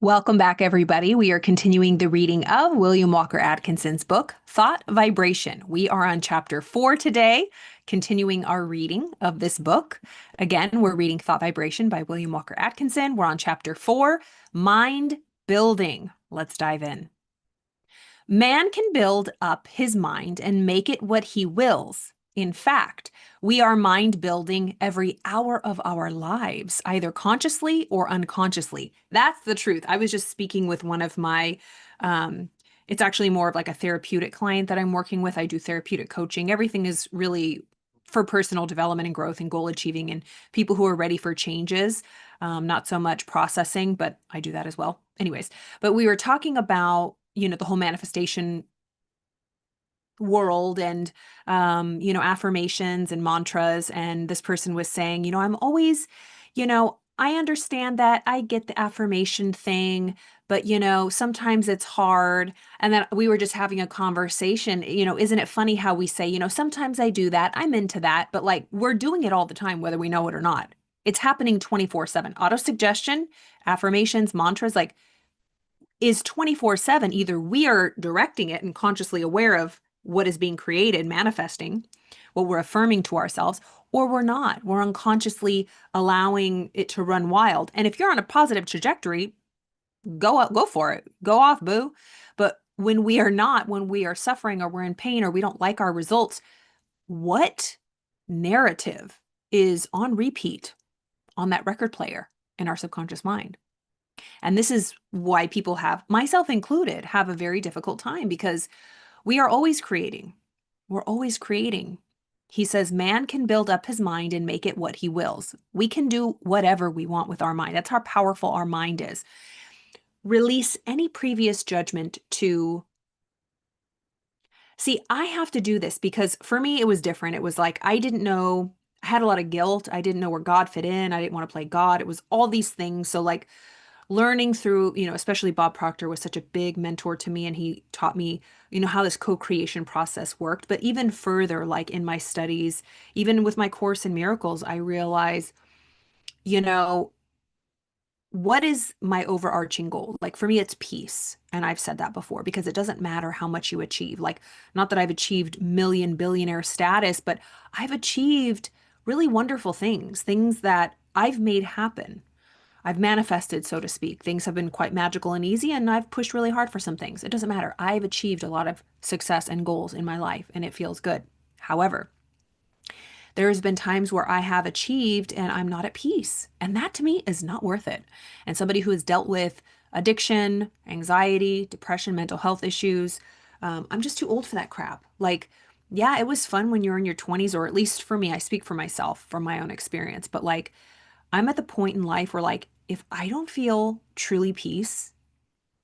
Welcome back, everybody. We are continuing the reading of William Walker Atkinson's book, Thought Vibration. We are on chapter 4 today, continuing our reading of this book. Again, we're reading Thought Vibration by William Walker Atkinson. We're on chapter 4, Mind Building. Let's dive in. Man can build up his mind and make it what he wills. In fact, we are mind building every hour of our lives, either consciously or unconsciously. That's the truth. I was just speaking with one of my, it's actually more of like a therapeutic client that I'm working with. I do therapeutic coaching. Everything is really for personal development and growth and goal achieving and people who are ready for changes. Not so much processing, but I do that as well. Anyways, but we were talking about, the whole manifestation world and affirmations and mantras, and this person was saying, I'm always, I understand that, I get the affirmation thing, but sometimes it's hard. And then we were just having a conversation, isn't it funny how we say, sometimes I do that, I'm into that, but like we're doing it all the time whether we know it or not. It's happening 24/7. Auto-suggestion, affirmations, mantras, like is 24/7. Either we are directing it and consciously aware of what is being created, manifesting, what we're affirming to ourselves, or we're not. We're unconsciously allowing it to run wild. And if you're on a positive trajectory, go up, go for it. Go off, boo. But when we are not, when we are suffering or we're in pain or we don't like our results, what narrative is on repeat on that record player in our subconscious mind? And this is why people have, myself included, have a very difficult time because we are always creating. We're always creating. He says, man can build up his mind and make it what he wills. We can do whatever we want with our mind. That's how powerful our mind is. Release any previous judgment to, see, I have to do this because for me, it was different. It was like, I didn't know, I had a lot of guilt. I didn't know where God fit in. I didn't want to play God. It was all these things. So like, learning through, especially Bob Proctor was such a big mentor to me, and he taught me, how this co-creation process worked. But even further, like in my studies, even with my course in miracles, I realize, you know, what is my overarching goal? Like for me, it's peace. And I've said that before because it doesn't matter how much you achieve. Like, not that I've achieved million billionaire status, but I've achieved really wonderful things that I've made happen. I've manifested, so to speak. Things have been quite magical and easy, and I've pushed really hard for some things. It doesn't matter. I've achieved a lot of success and goals in my life, and it feels good. However, there has been times where I have achieved and I'm not at peace, and that to me is not worth it. And somebody who has dealt with addiction, anxiety, depression, mental health issues, I'm just too old for that crap. Like, yeah, it was fun when you're in your 20s, or at least for me, I speak for myself from my own experience, but like, I'm at the point in life where like, if I don't feel truly peace,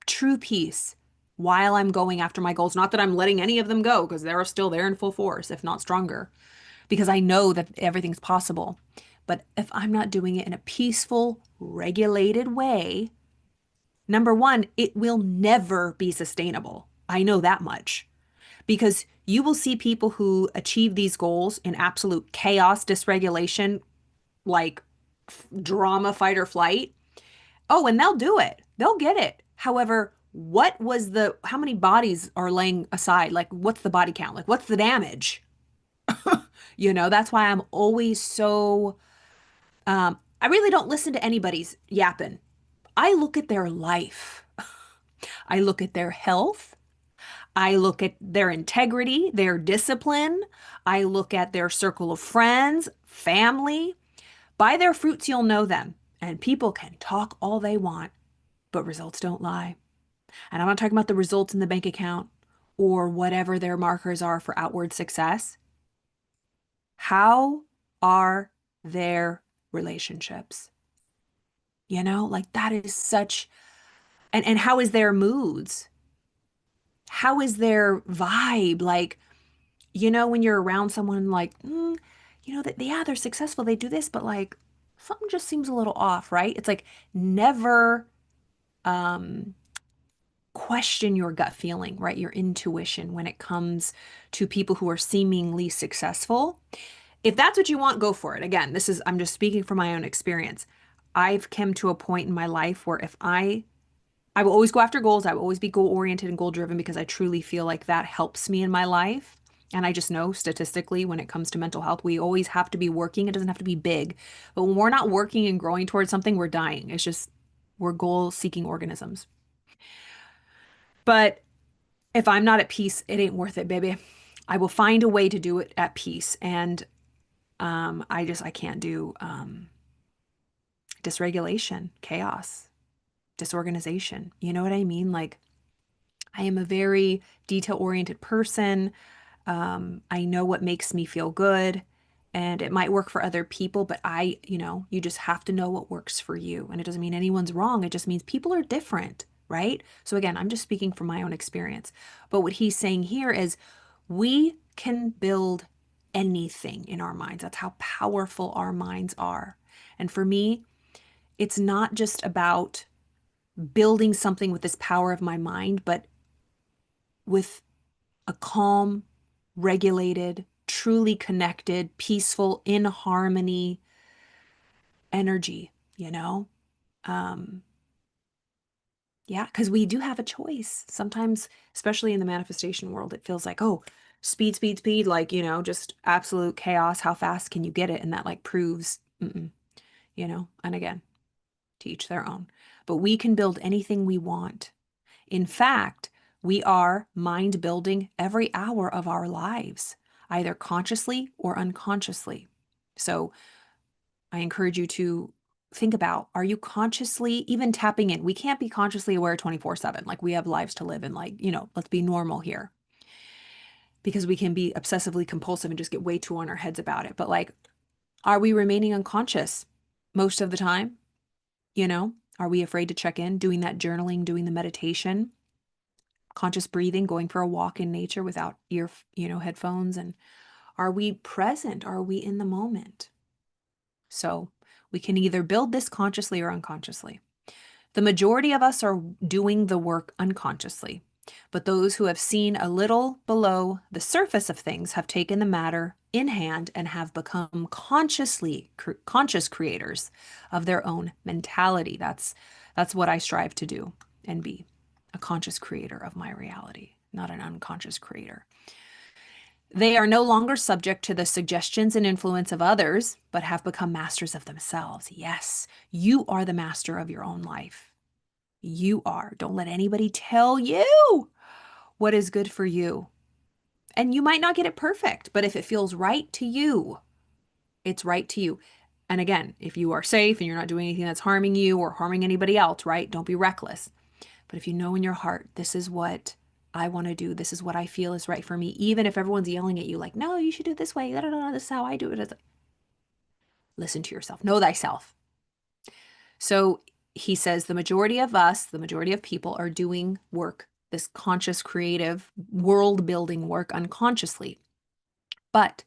true peace, while I'm going after my goals, not that I'm letting any of them go because they're still there in full force, if not stronger, because I know that everything's possible. But if I'm not doing it in a peaceful, regulated way, number one, it will never be sustainable. I know that much because you will see people who achieve these goals in absolute chaos, dysregulation, like drama, fight or flight. Oh, and they'll do it. They'll get it. However, how many bodies are laying aside? Like, what's the body count? Like, what's the damage? That's why I'm always so, I really don't listen to anybody's yapping. I look at their life. I look at their health. I look at their integrity, their discipline. I look at their circle of friends, family. By their fruits, you'll know them. And people can talk all they want, but results don't lie. And I'm not talking about the results in the bank account or whatever their markers are for outward success. How are their relationships? Like that is such, and how is their moods? How is their vibe? Like, when you're around someone like, that, yeah, they're successful, they do this, but like something just seems a little off, right? It's like never um question your gut feeling, right? Your intuition when it comes to people who are seemingly successful. If that's what you want, go for it. Again, I'm just speaking from my own experience. I've come to a point in my life where if I I will always go after goals. I will always be goal oriented and goal driven because I truly feel like that helps me in my life. And I just know statistically, when it comes to mental health, we always have to be working. It doesn't have to be big. But when we're not working and growing towards something, we're dying. It's just, we're goal seeking organisms. But if I'm not at peace, it ain't worth it, baby. I will find a way to do it at peace. And I can't do dysregulation, chaos, disorganization. You know what I mean? Like, I am a very detail oriented person. I know what makes me feel good, and it might work for other people, but you just have to know what works for you. And it doesn't mean anyone's wrong. It just means people are different, right? So again, I'm just speaking from my own experience. But what he's saying here is we can build anything in our minds. That's how powerful our minds are. And for me, it's not just about building something with this power of my mind, but with a calm, regulated, truly connected, peaceful, in harmony energy, you know? Um, yeah, because we do have a choice. Sometimes, especially in the manifestation world, it feels like, oh, speed, speed, speed, like, just absolute chaos. How fast can you get it? And that like proves, and again, to each their own. But we can build anything we want. In fact, we are mind building every hour of our lives, either consciously or unconsciously. So I encourage you to think about, are you consciously even tapping in? We can't be consciously aware 24/7. Like, we have lives to live and, like, let's be normal here, because we can be obsessively compulsive and just get way too on our heads about it. But like, are we remaining unconscious most of the time? Are we afraid to check in, doing that journaling, doing the meditation, conscious breathing, going for a walk in nature without headphones? And are we present? Are we in the moment? So we can either build this consciously or unconsciously. The majority of us are doing the work unconsciously, but those who have seen a little below the surface of things have taken the matter in hand and have become conscious creators of their own mentality. That's what I strive to do and be, a conscious creator of my reality, not an unconscious creator. They are no longer subject to the suggestions and influence of others, but have become masters of themselves. Yes, you are the master of your own life. You are. Don't let anybody tell you what is good for you. And you might not get it perfect, but if it feels right to you, it's right to you. And again, if you are safe and you're not doing anything that's harming you or harming anybody else, right? Don't be reckless. But if you know in your heart, this is what I want to do, this is what I feel is right for me, even if everyone's yelling at you like, no, you should do it this way, da, da, da, this is how I do it. Listen to yourself, know thyself. So he says the majority of us, the majority of people are doing work, this conscious, creative, world building work unconsciously. But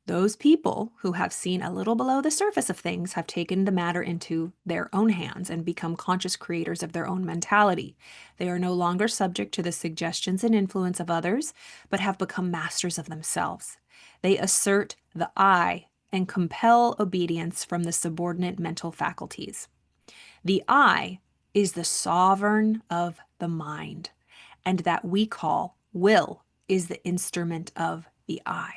those people who have seen a little below the surface of things have taken the matter into their own hands and become conscious creators of their own mentality. They are no longer subject to the suggestions and influence of others, but have become masters of themselves. They assert the I and compel obedience from the subordinate mental faculties. The I is the sovereign of the mind, and that we call will is the instrument of the I.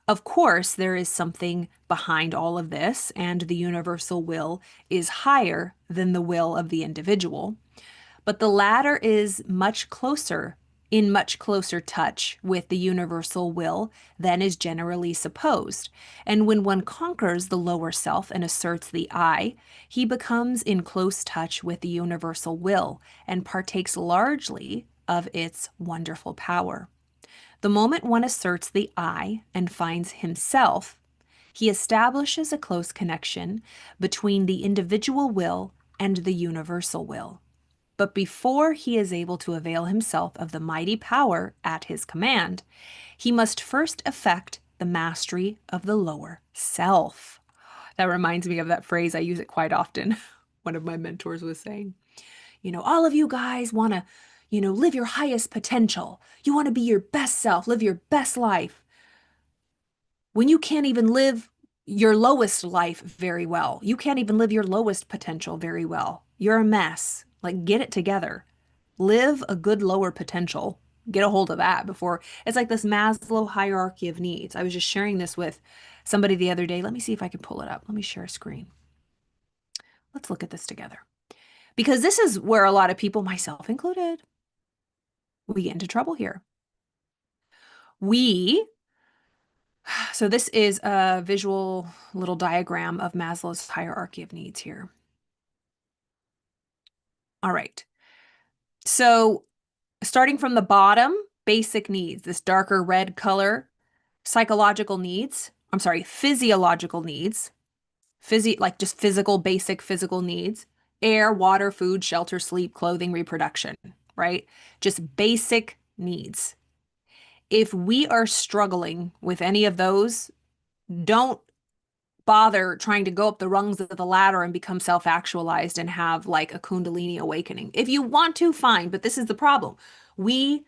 Of course, there is something behind all of this, and the universal will is higher than the will of the individual. But the latter is in much closer touch with the universal will than is generally supposed. And when one conquers the lower self and asserts the I, he becomes in close touch with the universal will and partakes largely of its wonderful power. The moment one asserts the I and finds himself, he establishes a close connection between the individual will and the universal will. But before he is able to avail himself of the mighty power at his command, he must first effect the mastery of the lower self. That reminds me of that phrase. I use it quite often. One of my mentors was saying, all of you guys want to, live your highest potential. You want to be your best self, live your best life. When you can't even live your lowest life very well, you can't even live your lowest potential very well. You're a mess. Like, get it together. Live a good lower potential. Get a hold of that before it's like this Maslow hierarchy of needs. I was just sharing this with somebody the other day. Let me see if I can pull it up. Let me share a screen. Let's look at this together. Because this is where a lot of people, myself included, we get into trouble here. We, so this is a visual little diagram of Maslow's hierarchy of needs here. All right. So starting from the bottom, basic needs, this darker red color, psychological needs, I'm sorry, physiological needs, like just physical, basic physical needs, air, water, food, shelter, sleep, clothing, reproduction, right? Just basic needs. If we are struggling with any of those, don't bother trying to go up the rungs of the ladder and become self-actualized and have like a Kundalini awakening. If you want to, fine, but this is the problem. We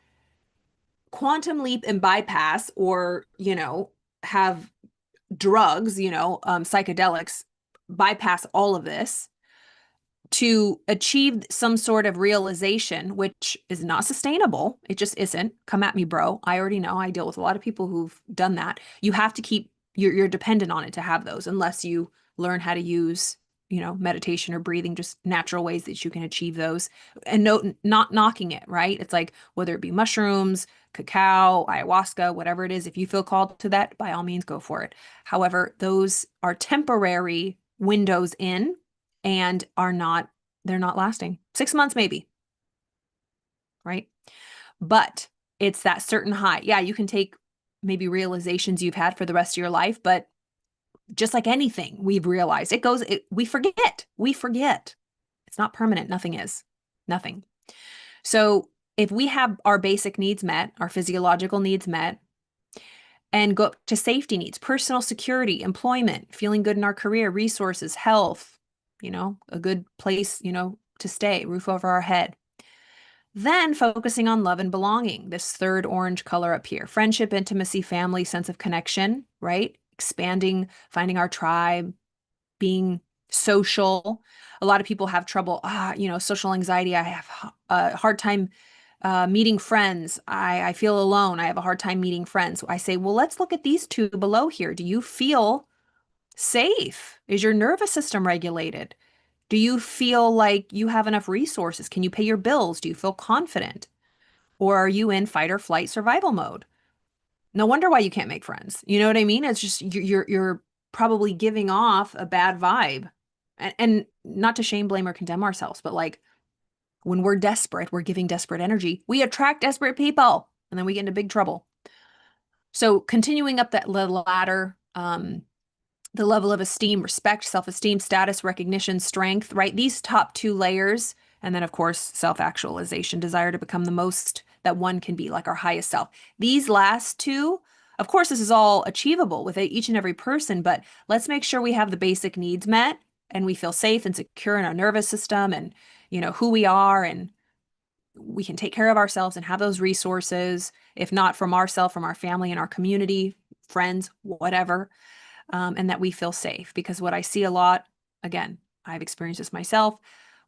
quantum leap and bypass or, have drugs, psychedelics, bypass all of this to achieve some sort of realization, which is not sustainable. It just isn't. Come at me, bro. I already know. I deal with a lot of people who've done that. You have to keep, you're dependent on it to have those, unless you learn how to use, meditation or breathing, just natural ways that you can achieve those. And no, not knocking it, right? It's like whether it be mushrooms, cacao, ayahuasca, whatever it is, if you feel called to that, by all means, go for it. However, those are temporary windows in and they're not lasting. 6 months maybe, right? But it's that certain high. Yeah, you can take maybe realizations you've had for the rest of your life, but just like anything we've realized, we forget. We forget. It's not permanent. Nothing is. Nothing. So if we have our basic needs met, our physiological needs met, and go up to safety needs, personal security, employment, feeling good in our career, resources, health, a good place, to stay, roof over our head. Then focusing on love and belonging, this third orange color up here, friendship, intimacy, family, sense of connection, right? Expanding, finding our tribe, being social. A lot of people have trouble, social anxiety. I have a hard time meeting friends. I feel alone. I have a hard time meeting friends. I say, well, let's look at these two below here. Do you feel safe? Is your nervous system regulated? Do you feel like you have enough resources? Can you pay your bills? Do you feel confident? Or are you in fight or flight survival mode? No wonder why you can't make friends. You know what I mean? It's just you're probably giving off a bad vibe. And not to shame, blame, or condemn ourselves, but like when we're desperate, we're giving desperate energy. We attract desperate people, and then we get into big trouble. So continuing up that ladder, the level of esteem, respect, self-esteem, status, recognition, strength, right? These top two layers, and then of course, self-actualization, desire to become the most that one can be, like our highest self. These last two, of course, this is all achievable with each and every person, but let's make sure we have the basic needs met and we feel safe and secure in our nervous system and, who we are, and we can take care of ourselves and have those resources, if not from ourselves, from our family and our community, friends, whatever, and that we feel safe. Because what I see a lot, again, I've experienced this myself.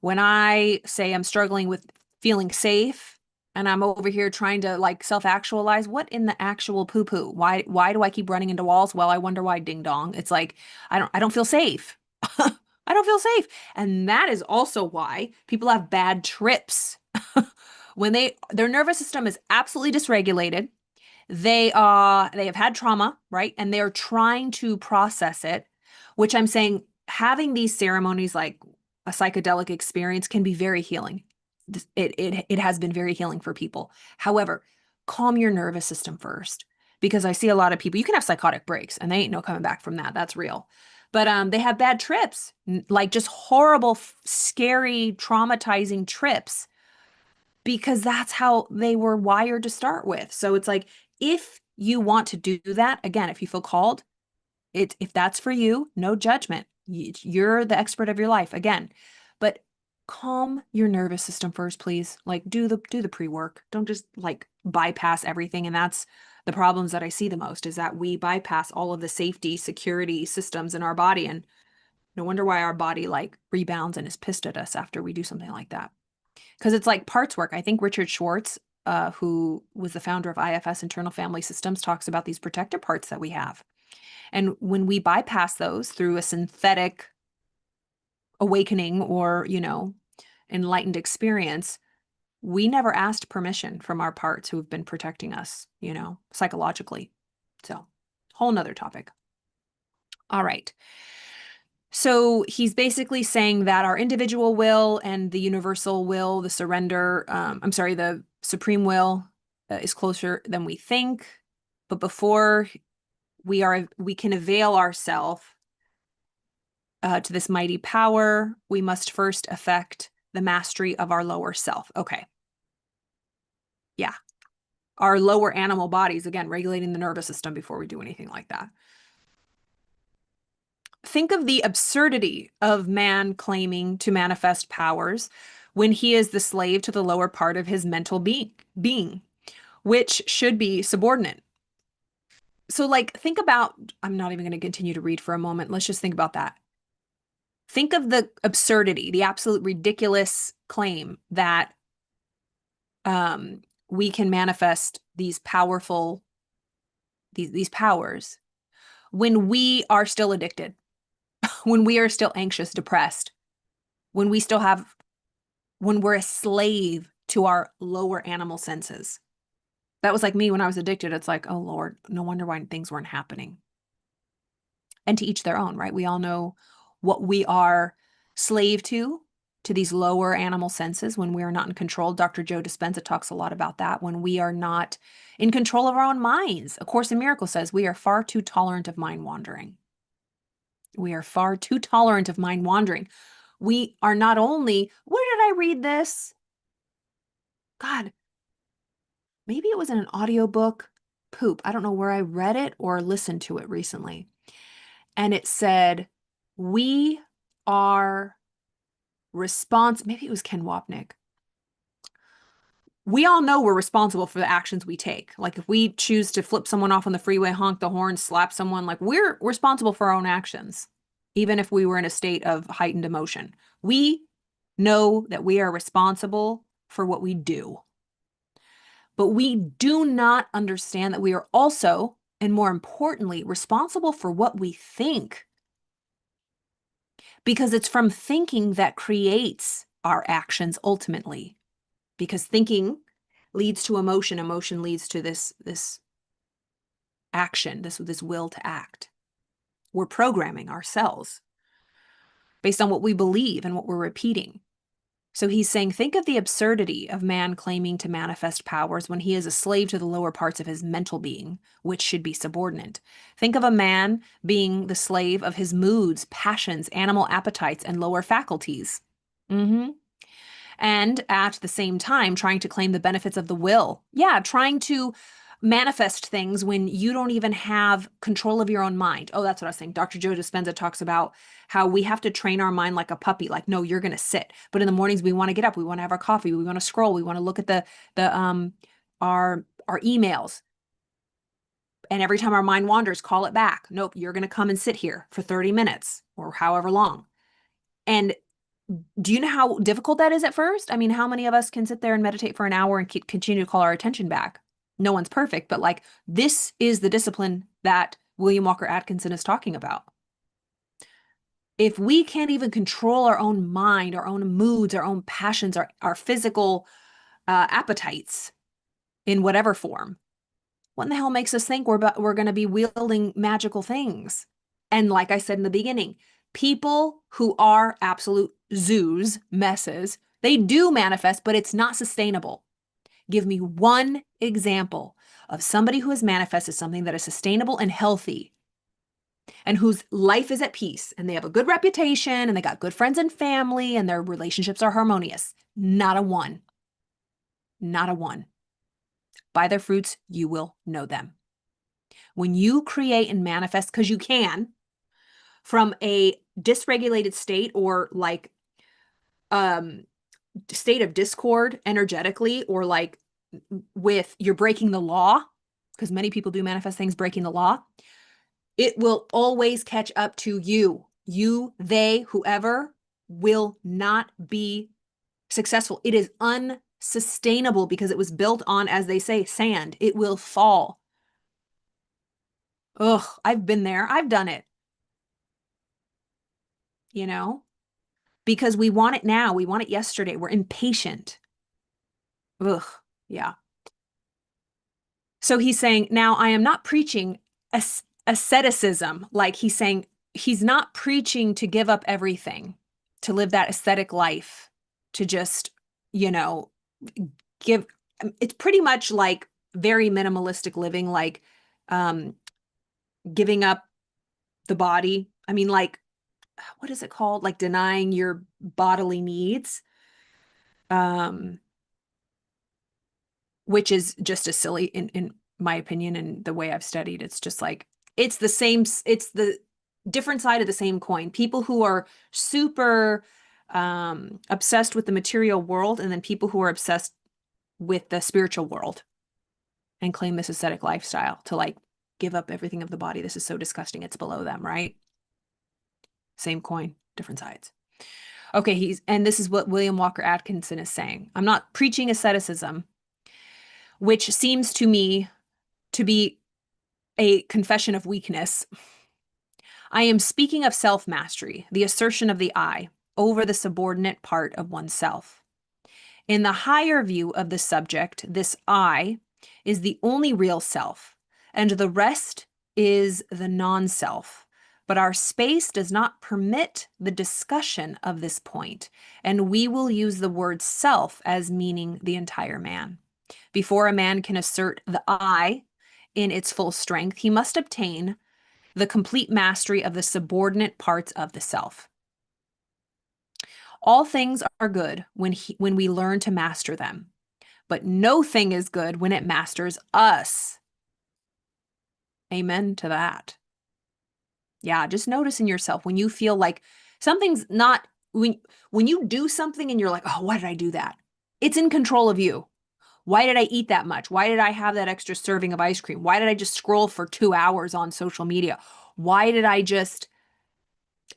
When I say I'm struggling with feeling safe and I'm over here trying to like self-actualize, what in the actual poo-poo? Why do I keep running into walls? Well, I wonder why, ding dong. It's like I don't feel safe. I don't feel safe. And that is also why people have bad trips. When their nervous system is absolutely dysregulated, they have had trauma, right? And they're trying to process it, which I'm saying having these ceremonies like a psychedelic experience can be very healing. It has been very healing for people. However, calm your nervous system first, because I see a lot of people, you can have psychotic breaks and they ain't no coming back from that. That's real. But they have bad trips, like just horrible, scary, traumatizing trips, because that's how they were wired to start with. So it's like, if you want to do that, again, if you feel called, if that's for you, no judgment. You're the expert of your life, again. But calm your nervous system first, please. Like do the pre-work. Don't just like bypass everything. And that's the problems that I see the most, is that we bypass all of the safety, security systems in our body. And no wonder why our body like rebounds and is pissed at us after we do something like that. Because it's like parts work. I think Richard Schwartz, who was the founder of IFS, Internal Family Systems, talks about these protective parts that we have. And when we bypass those through a synthetic awakening or, enlightened experience, we never asked permission from our parts who have been protecting us, psychologically. So, whole nother topic. All right. So he's basically saying that our individual will and the universal will, the surrender, the supreme will is closer than we think. But before we can avail ourselves to this mighty power, we must first affect the mastery of our lower self. Okay. Yeah. Our lower animal bodies, again, regulating the nervous system before we do anything like that. Think of the absurdity of man claiming to manifest powers when he is the slave to the lower part of his mental being, which should be subordinate. So, like, think about, I'm not even going to continue to read for a moment. Let's just think about that. Think of the absurdity, the absolute ridiculous claim that we can manifest these powerful, these powers when we are still addicted, when we are still anxious, depressed, when we're a slave to our lower animal senses. That was like me when I was addicted. It's like, oh Lord, no wonder why things weren't happening. And to each their own, right? We all know what we are slave to these lower animal senses when we are not in control. Dr. Joe Dispenza talks a lot about that. When we are not in control of our own minds. A Course in Miracles says we are far too tolerant of mind wandering. We are far too tolerant of mind wandering. We are not only, where did I read this? God, maybe it was in an audiobook. Poop. I don't know where I read it or listened to it recently. And it said, we are maybe it was Ken Wapnick. We all know we're responsible for the actions we take. Like if we choose to flip someone off on the freeway, honk the horn, slap someone, like we're responsible for our own actions, even if we were in a state of heightened emotion. We know that we are responsible for what we do. But we do not understand that we are also, and more importantly, responsible for what we think. Because it's from thinking that creates our actions ultimately. Because thinking leads to emotion, emotion leads to this action, this will to act. We're programming ourselves based on what we believe and what we're repeating. So he's saying, think of the absurdity of man claiming to manifest powers when he is a slave to the lower parts of his mental being, which should be subordinate. Think of a man being the slave of his moods, passions, animal appetites, and lower faculties. And at the same time, trying to claim the benefits of the will. Yeah, trying to manifest things when you don't even have control of your own mind. Oh, that's what I was saying. Dr. Joe Dispenza talks about how we have to train our mind like a puppy. Like, no, you're going to sit. But in the mornings, we want to get up. We want to have our coffee. We want to scroll. We want to look at our emails. And every time our mind wanders, call it back. Nope, you're going to come and sit here for 30 minutes or however long. And do you know how difficult that is at first? I mean, how many of us can sit there and meditate for an hour and continue to call our attention back? No one's perfect, but like this is the discipline that William Walker Atkinson is talking about. If we can't even control our own mind, our own moods, our own passions, our physical appetites in whatever form, what in the hell makes us think we're going to be wielding magical things? And like I said in the beginning, people who are absolute zoos, messes, they do manifest, but it's not sustainable. Give me one example of somebody who has manifested something that is sustainable and healthy and whose life is at peace and they have a good reputation and they got good friends and family and their relationships are harmonious. Not a one. Not a one. By their fruits, you will know them. When you create and manifest, because you can, from a dysregulated state or like state of discord energetically, or like with you're breaking the law, because many people do manifest things breaking the law, it will always catch up to you. You, they, whoever will not be successful. It is unsustainable because it was built on, as they say, sand. It will fall. Ugh, I've been there. I've done it, you know, because we want it now. We want it yesterday. We're impatient. Ugh, yeah. So he's saying, now I am not preaching asceticism. Like he's saying, he's not preaching to give up everything, to live that ascetic life, to just, you know, give. It's pretty much like very minimalistic living, like um, giving up the body. I mean, like, what is it called? Like denying your bodily needs. Um, which is just as silly in my opinion and the way I've studied. It's just like it's the same, it's the different side of the same coin. People who are super obsessed with the material world, and then people who are obsessed with the spiritual world and claim this ascetic lifestyle to like give up everything of the body. This is so disgusting. It's below them, right? Same coin, different sides. Okay, and this is what William Walker Atkinson is saying. I'm not preaching asceticism, which seems to me to be a confession of weakness. I am speaking of self-mastery, the assertion of the I over the subordinate part of oneself. In the higher view of the subject, this I is the only real self, and the rest is the non-self. But our space does not permit the discussion of this point, and we will use the word self as meaning the entire man. Before a man can assert the I in its full strength, he must obtain the complete mastery of the subordinate parts of the self. All things are good when we learn to master them, but no thing is good when it masters us. Amen to that. Yeah, just notice in yourself when you feel like something's not, when you do something and you're like, oh, why did I do that? It's in control of you. Why did I eat that much? Why did I have that extra serving of ice cream? Why did I just scroll for 2 hours on social media? Why did I just,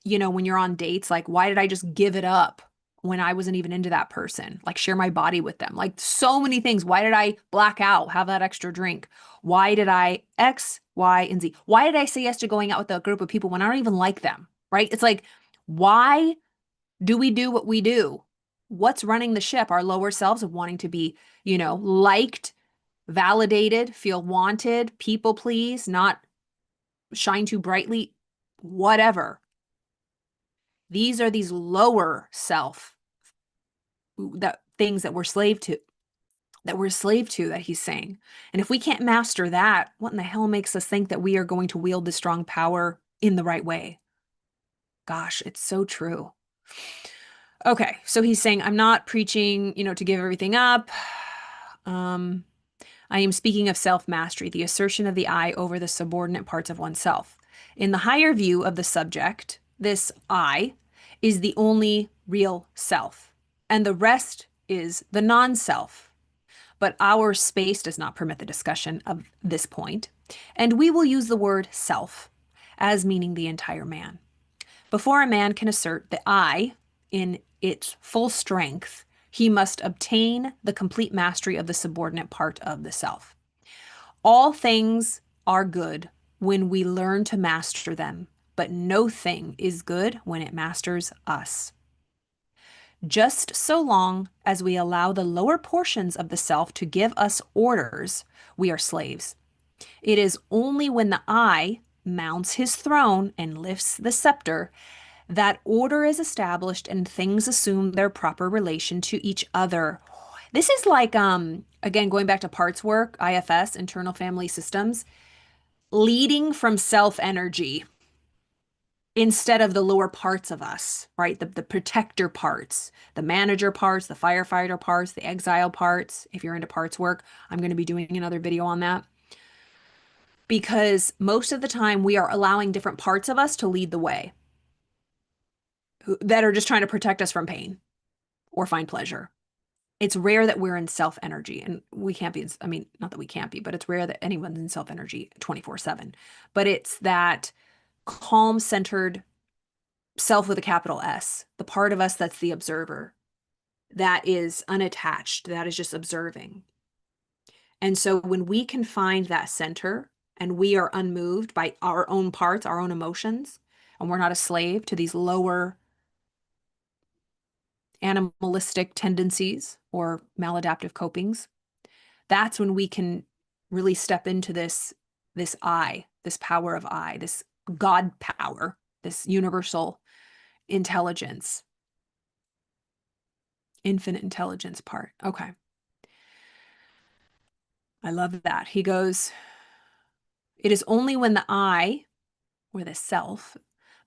when you're on dates, like, why did I just give it up when I wasn't even into that person? Like, share my body with them. Like, so many things. Why did I black out, have that extra drink? Why did I X, Y, and Z? Why did I say yes to going out with a group of people when I don't even like them, right? It's like, why do we do what we do? What's running the ship? Our lower selves of wanting to be, liked, validated, feel wanted, people please, not shine too brightly, whatever. These are these lower self that things that we're slave to, that he's saying. And if we can't master that, what in the hell makes us think that we are going to wield the strong power in the right way? Gosh, it's so true. Okay, so he's saying, I'm not preaching, to give everything up. I am speaking of self-mastery, the assertion of the I over the subordinate parts of oneself. In the higher view of the subject, this I is the only real self, and the rest is the non-self. But our space does not permit the discussion of this point, and we will use the word self as meaning the entire man. Before a man can assert the I in its full strength, he must obtain the complete mastery of the subordinate part of the self. All things are good when we learn to master them, but no thing is good when it masters us. Just so long as we allow the lower portions of the self to give us orders, we are slaves. It is only when the I mounts his throne and lifts the scepter that order is established and things assume their proper relation to each other. This is like, again, going back to parts work, IFS, internal family systems, leading from self energy instead of the lower parts of us, right? The protector parts, the manager parts, the firefighter parts, the exile parts. If you're into parts work, I'm going to be doing another video on that. Because most of the time we are allowing different parts of us to lead the way that are just trying to protect us from pain or find pleasure. It's rare that we're in self energy, and we can't be, not that we can't be, but it's rare that anyone's in self energy 24/7. But it's that calm centered self with a capital S, the part of us that's the observer. that is unattached, that is just observing. And so when we can find that center and we are unmoved by our own parts, our own emotions, and we're not a slave to these lower animalistic tendencies or maladaptive copings, that's when we can really step into this I, this power of I, this God power, this universal intelligence, infinite intelligence part. Okay. I love that. He goes, it is only when the I, or the self,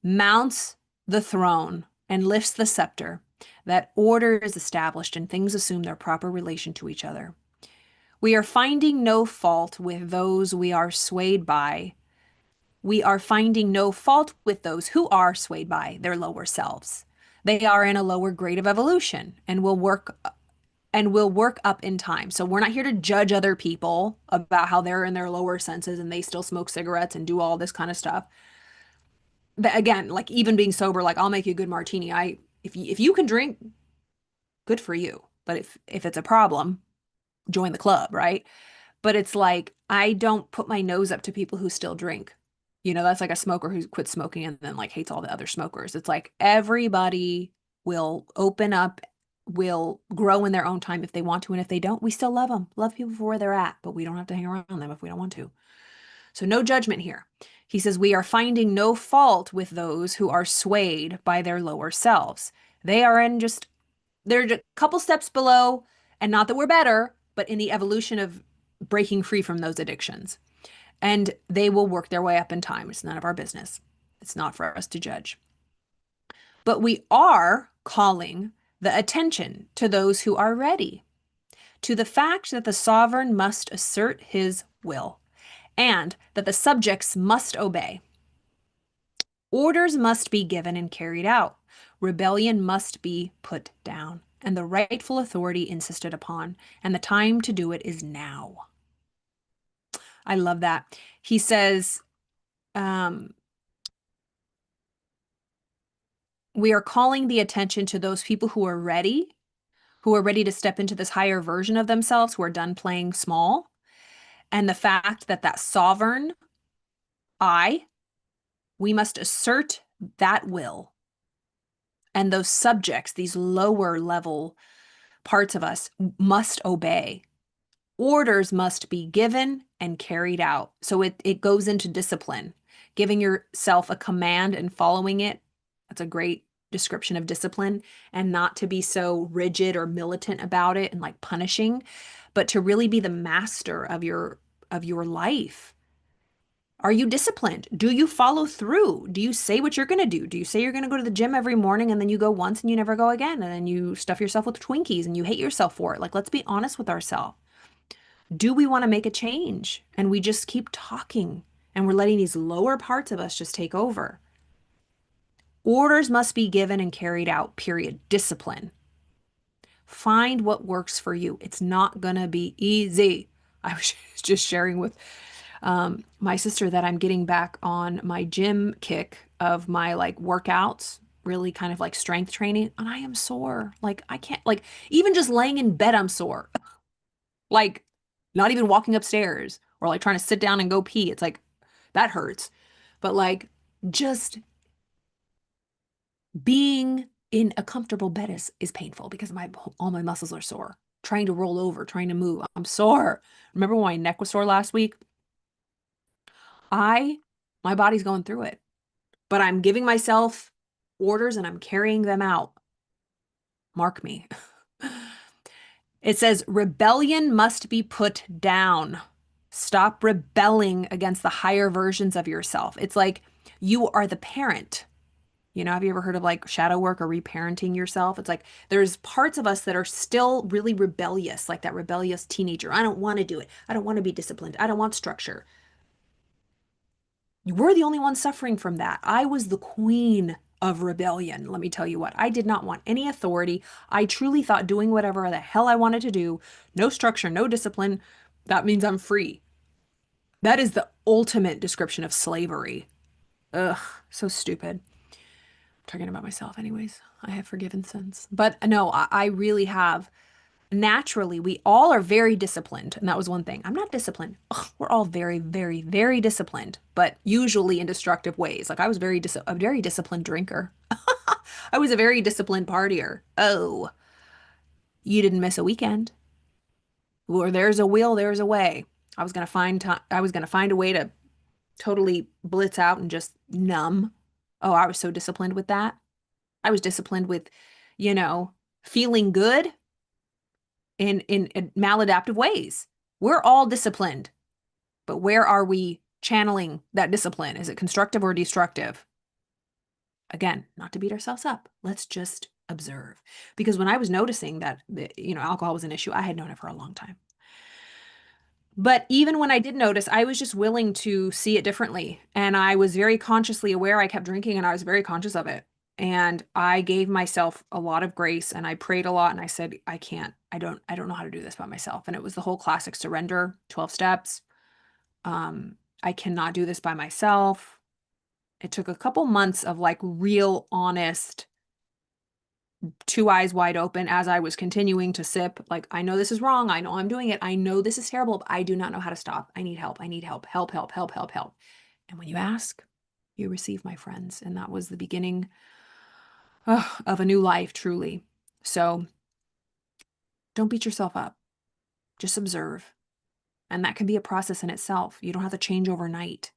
mounts the throne and lifts the scepter that order is established and things assume their proper relation to each other. We are finding no fault with those we are swayed by. We are finding no fault with those who are swayed by their lower selves. They are in a lower grade of evolution and will work up in time. So we're not here to judge other people about how they're in their lower senses and they still smoke cigarettes and do all this kind of stuff. But again, like even being sober, like I'll make you a good martini. If you can drink, good for you. But if it's a problem, join the club, right? But it's like I don't put my nose up to people who still drink. That's like a smoker who quits smoking and then like hates all the other smokers. It's like everybody will open up, will grow in their own time if they want to. And if they don't, we still love them. Love people for where they're at, but we don't have to hang around them if we don't want to. So no judgment here. He says, we are finding no fault with those who are swayed by their lower selves. They are they're a couple steps below, and not that we're better, but in the evolution of breaking free from those addictions. And they will work their way up in time. It's none of our business. It's not for us to judge. But we are calling the attention to those who are ready, to the fact that the sovereign must assert his will and that the subjects must obey. Orders must be given and carried out. Rebellion must be put down, and the rightful authority insisted upon, and the time to do it is now. I love that. He says, we are calling the attention to those people who are ready to step into this higher version of themselves, who are done playing small, and the fact that that sovereign I, we must assert that will. And those subjects, these lower level parts of us, must obey. Orders must be given and carried out. So it goes into discipline, giving yourself a command and following it. That's a great description of discipline, and not to be so rigid or militant about it and like punishing, but to really be the master of your life. Are you disciplined? Do you follow through? Do you say what you're going to do? Do you say you're going to go to the gym every morning and then you go once and you never go again? And then you stuff yourself with Twinkies and you hate yourself for it? Like, let's be honest with ourselves. Do we want to make a change? And we just keep talking and we're letting these lower parts of us just take over. Orders must be given and carried out, period. Discipline. Find what works for you. It's not going to be easy. I was just sharing with my sister that I'm getting back on my gym kick of my like workouts, really kind of like strength training. And I am sore. Like I can't, like even just laying in bed, I'm sore. Like not even walking upstairs or like trying to sit down and go pee. It's like that hurts. But like just being in a comfortable bed is painful because all my muscles are sore. Trying to roll over, trying to move. I'm sore. Remember when my neck was sore last week? My body's going through it, but I'm giving myself orders and I'm carrying them out. Mark me. It says rebellion must be put down. Stop rebelling against the higher versions of yourself. It's like you are the parent. Have you ever heard of like shadow work or reparenting yourself? It's like there's parts of us that are still really rebellious, like that rebellious teenager. I don't want to do it. I don't want to be disciplined. I don't want structure. We're the only ones suffering from that. I was the queen of rebellion. Let me tell you what, I did not want any authority. I truly thought doing whatever the hell I wanted to do, no structure, no discipline, that means I'm free. That is the ultimate description of slavery. Ugh, so stupid. talking about myself anyways. I have forgiven sins. But no, I really have. Naturally, we all are very disciplined. And that was one thing. I'm not disciplined. Ugh, we're all very, very, very disciplined, but usually in destructive ways. Like I was a very disciplined drinker. I was a very disciplined partier. Oh, you didn't miss a weekend. Where there's a will, there's a way. I was gonna find a way to totally blitz out and just numb. Oh, I was so disciplined with that. I was disciplined with, you know, feeling good in maladaptive ways. We're all disciplined, but where are we channeling that discipline? Is it constructive or destructive? Again, not to beat ourselves up. Let's just observe. Because when I was noticing that, alcohol was an issue, I had known it for a long time. But even when I did notice, I was just willing to see it differently. And I was very consciously aware. I kept drinking and I was very conscious of it. And I gave myself a lot of grace and I prayed a lot and I said, I don't know how to do this by myself. And it was the whole classic surrender, 12 steps. I cannot do this by myself. It took a couple months of like real honest, two eyes wide open as I was continuing to sip. Like, I know this is wrong. I know I'm doing it. I know this is terrible, but I do not know how to stop. I need help. I need help. Help, help, help, help, help. And when you ask, you receive, my friends. And that was the beginning of a new life, truly. So don't beat yourself up. Just observe. And that can be a process in itself. You don't have to change overnight.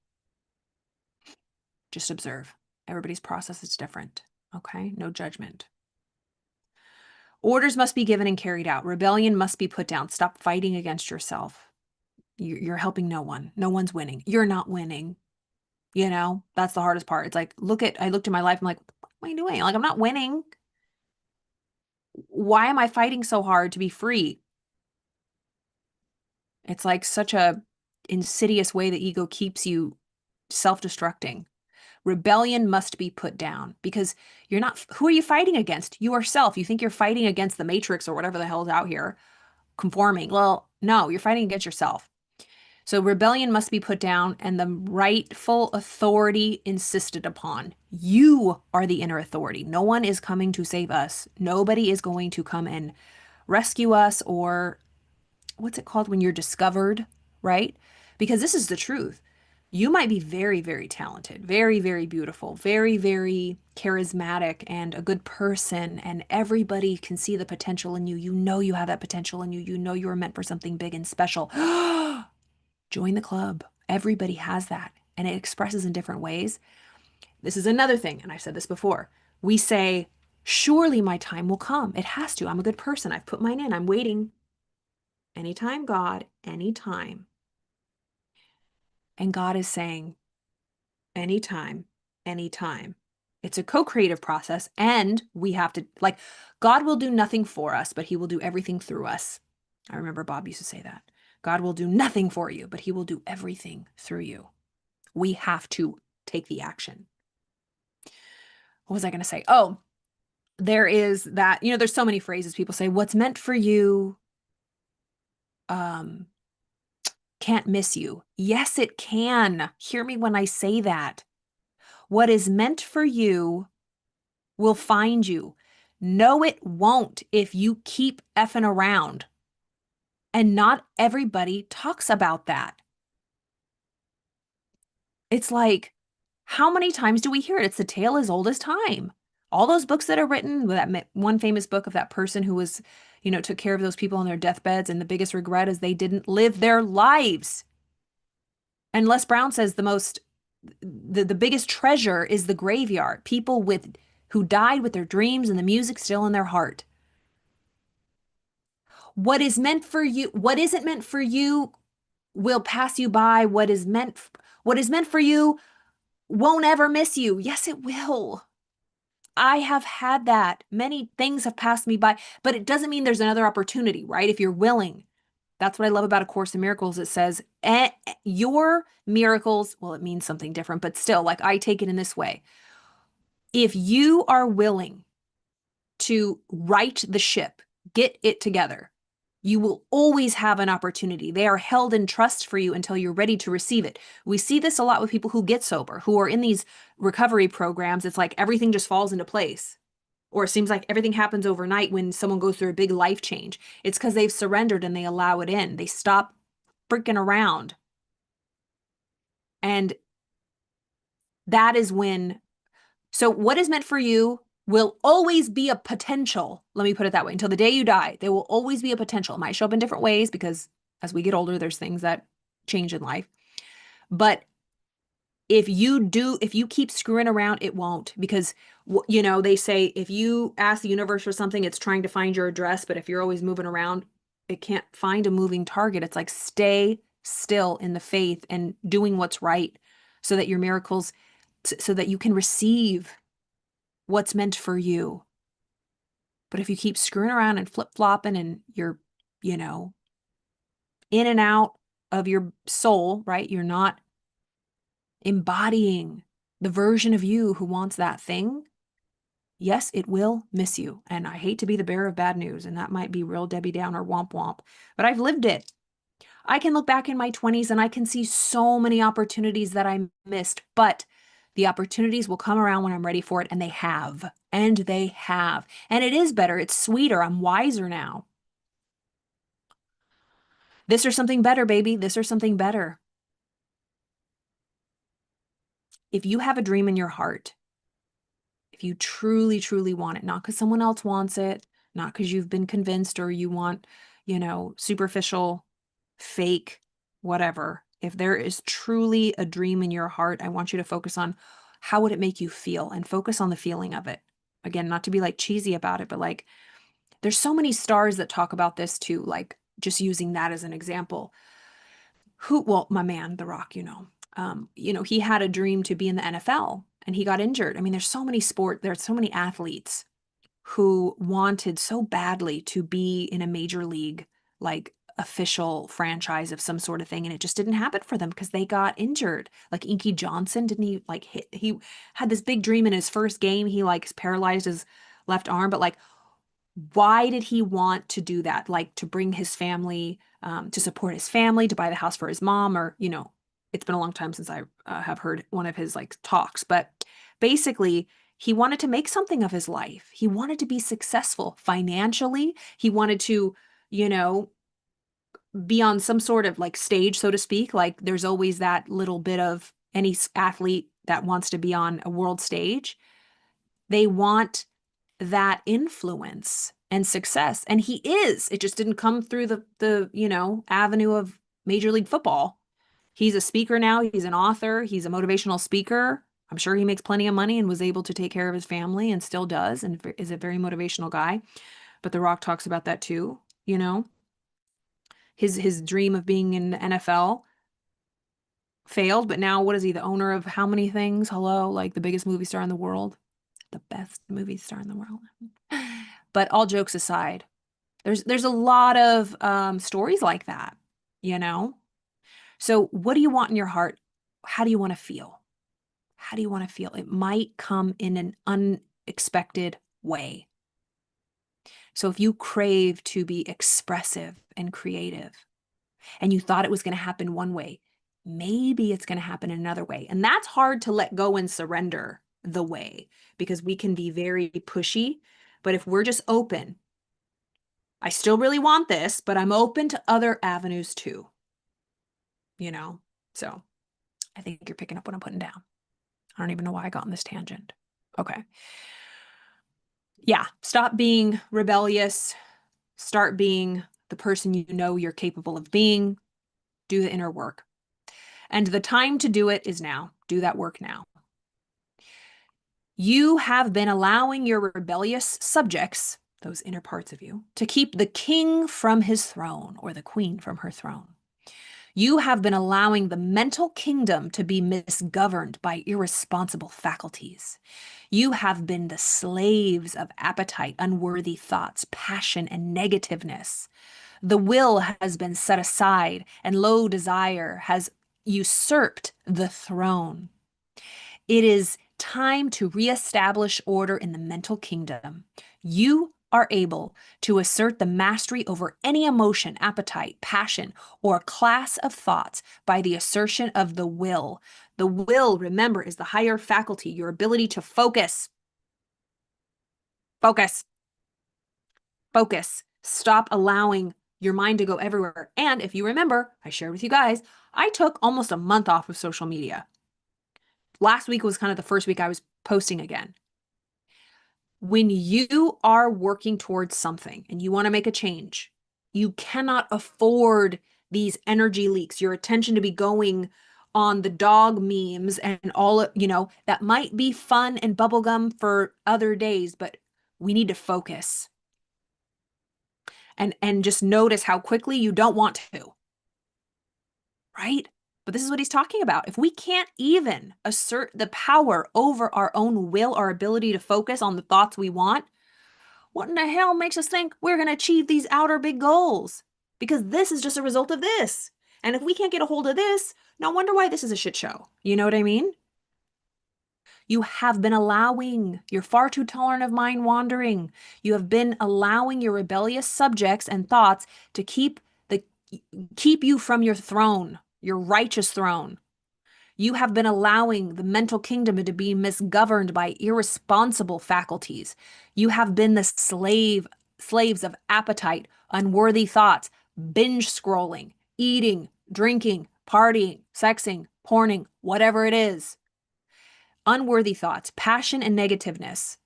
Just observe. Everybody's process is different. Okay? No judgment. Orders must be given and carried out. Rebellion must be put down. Stop fighting against yourself. You're helping no one. No one's winning. You're not winning. That's the hardest part. It's like, I looked at my life. I'm like, what am I doing? Like, I'm not winning. Why am I fighting so hard to be free? It's like such a insidious way the ego keeps you self-destructing. Rebellion must be put down because who are you fighting against? Yourself. You think you're fighting against the matrix or whatever the hell is out here conforming. Well, no, you're fighting against yourself. So rebellion must be put down and the rightful authority insisted upon. You are the inner authority. No one is coming to save us. Nobody is going to come and rescue us, or what's it called when you're discovered, right? Because this is the truth. You might be very, very talented, very, very beautiful, very, very charismatic and a good person, and everybody can see the potential in you. You know you have that potential in you. You know you are meant for something big and special. Join the club. Everybody has that, and it expresses in different ways. This is another thing, and I've said this before. We say, surely my time will come. It has to. I'm a good person. I've put mine in. I'm waiting. Anytime, God, anytime. And God is saying, anytime, anytime. It's a co-creative process, and we have to, like, God will do nothing for us, but he will do everything through us. I remember Bob used to say that. God will do nothing for you, but he will do everything through you. We have to take the action. What was I going to say? Oh, there is that, there's so many phrases people say, what's meant for you, can't miss you. Yes, it can. Hear me when I say that. What is meant for you will find you. No, it won't if you keep effing around. And not everybody talks about that. It's like, how many times do we hear it? It's the tale as old as time. All those books that are written, that one famous book of that person who was, took care of those people on their deathbeds, and the biggest regret is they didn't live their lives. And Les Brown says the biggest treasure is the graveyard. People who died with their dreams and the music still in their heart. What is meant for you, what isn't meant for you will pass you by. What is meant for you won't ever miss you. Yes, it will. I have had that. Many things have passed me by, but it doesn't mean there's another opportunity, right? If you're willing. That's what I love about A Course in Miracles. It says, your miracles, well, it means something different, but still, like, I take it in this way. If you are willing to right the ship, get it together, You will always have an opportunity. They are held in trust for you until you're ready to receive it. We see this a lot with people who get sober, who are in these recovery programs. It's like everything just falls into place. Or it seems like everything happens overnight when someone goes through a big life change. It's because they've surrendered and they allow it in. They stop freaking around. And that is when, so what is meant for you will always be a potential. Let me put it that way. Until the day you die, there will always be a potential. It might show up in different ways because as we get older, there's things that change in life. But if you keep screwing around, it won't, because they say if you ask the universe for something, it's trying to find your address, but if you're always moving around, it can't find a moving target. It's like stay still in the faith and doing what's right so that your miracles, so that you can receive what's meant for you. But if you keep screwing around and flip-flopping and you're, you know, in and out of your soul, right? You're not embodying the version of you who wants that thing. Yes, it will miss you. And I hate to be the bearer of bad news, and that might be real Debbie Downer womp womp, but I've lived it. I can look back in my 20s and I can see so many opportunities that I missed, but the opportunities will come around when I'm ready for it, and they have. And they have. And it is better. It's sweeter. I'm wiser now. This or something better, baby. This or something better. If you have a dream in your heart, if you truly, truly want it, not because someone else wants it, not because you've been convinced or you want, superficial, fake, whatever. If there is truly a dream in your heart, I want you to focus on how would it make you feel, and focus on the feeling of it. Again, not to be like cheesy about it, but like there's so many stars that talk about this too, like just using that as an example. Well, my man, The Rock, he had a dream to be in the NFL and he got injured. I mean, there's so many athletes who wanted so badly to be in a major league, like official franchise of some sort of thing. And it just didn't happen for them because they got injured. Like Inky Johnson, didn't he like he had this big dream in his first game. He like paralyzed his left arm, but like why did he want to do that? Like to bring his family, to support his family, to buy the house for his mom, or, it's been a long time since I have heard one of his like talks, but basically he wanted to make something of his life. He wanted to be successful financially. He wanted to, you know, be on some sort of like stage, so to speak. Like there's always that little bit of any athlete that wants to be on a world stage. They want that influence and success. And he is. It just didn't come through the avenue of Major League Football. He's a speaker now. He's an author. He's a motivational speaker. I'm sure he makes plenty of money and was able to take care of his family and still does and is a very motivational guy. But The Rock talks about that too, you know. His dream of being in the NFL failed, but now what is he, the owner of how many things? Hello, like the biggest movie star in the world, the best movie star in the world. But all jokes aside, there's a lot of stories like that, you know? So what do you want in your heart? How do you want to feel? How do you want to feel? It might come in an unexpected way. So if you crave to be expressive and creative, and you thought it was going to happen one way, maybe it's going to happen another way. And that's hard to let go and surrender the way, because we can be very pushy. But if we're just open, I still really want this, but I'm open to other avenues too, you know? So I think you're picking up what I'm putting down. I don't even know why I got on this tangent. Okay. Yeah. Stop being rebellious. Start being the person you know you're capable of being. Do the inner work. And the time to do it is now. Do that work now. You have been allowing your rebellious subjects, those inner parts of you, to keep the king from his throne or the queen from her throne. You have been allowing the mental kingdom to be misgoverned by irresponsible faculties. You have been the slaves of appetite, unworthy thoughts, passion, and negativeness. The will has been set aside, and low desire has usurped the throne. It is time to reestablish order in the mental kingdom. You are able to assert the mastery over any emotion, appetite, passion, or class of thoughts by the assertion of the will. The will, remember, is the higher faculty, your ability to focus. Focus. Focus. Stop allowing your mind to go everywhere. And if you remember, I shared with you guys, I took almost a month off of social media. Last week was kind of the first week I was posting again. When you are working towards something and you want to make a change, you cannot afford these energy leaks, your attention to be going on the dog memes and all, that might be fun and bubblegum for other days, but we need to focus and just notice how quickly you don't want to, right? But this is what he's talking about. If we can't even assert the power over our own will, our ability to focus on the thoughts we want, what in the hell makes us think we're going to achieve these outer big goals? Because this is just a result of this. And if we can't get a hold of this, no wonder why this is a shit show. You know what I mean? You have been allowing, you're far too tolerant of mind wandering. You have been allowing your rebellious subjects and thoughts to keep you from your throne, your righteous throne. You have been allowing the mental kingdom to be misgoverned by irresponsible faculties. You have been the slaves of appetite, unworthy thoughts, binge scrolling, eating, drinking, partying, sexing, porning, whatever it is. Unworthy thoughts, passion, and negativeness.